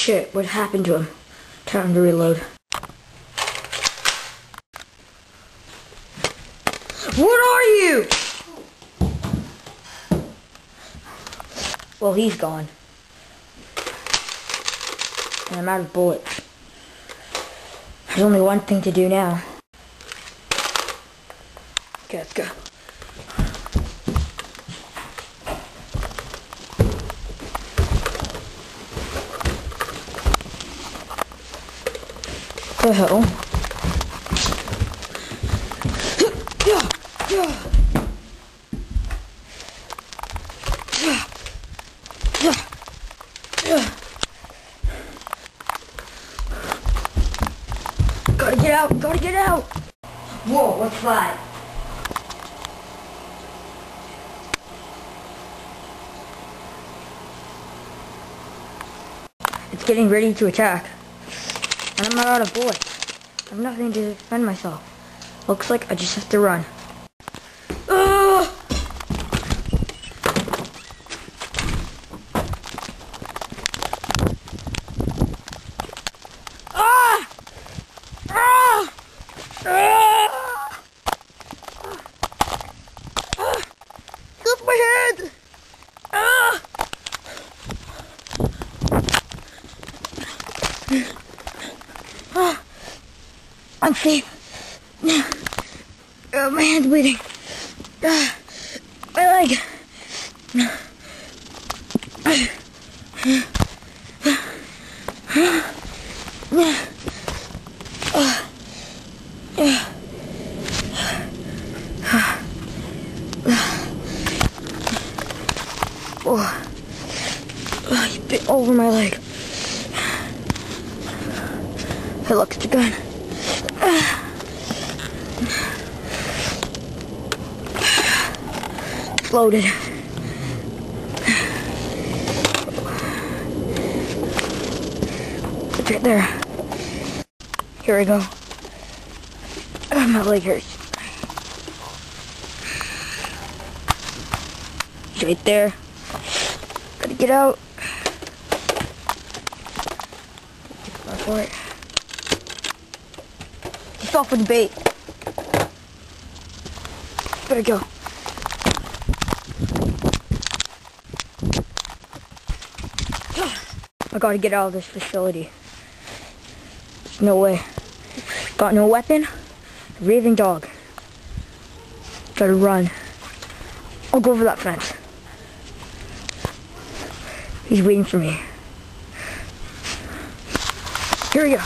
shit, what happened to him? Time to reload. What are you? Well, he's gone. And I'm out of bullets. There's only one thing to do now. Okay, let's go. The hell? Gotta get out, gotta get out! Whoa, what's that? It's getting ready to attack. And I'm out of bullets. I have nothing to defend myself. Looks like I just have to run. Help my head! I'm safe. My hand's bleeding. My leg. He bit over my leg. Hey, look, it's a gun. It's loaded. It's right there. Here we go. My leg hurts. It's right there. Gotta get out. Go for it. He fell for the bait. Better go. I gotta get out of this facility. There's no way. Got no weapon. Raving dog. Gotta run. I'll go over that fence. He's waiting for me. Here we go.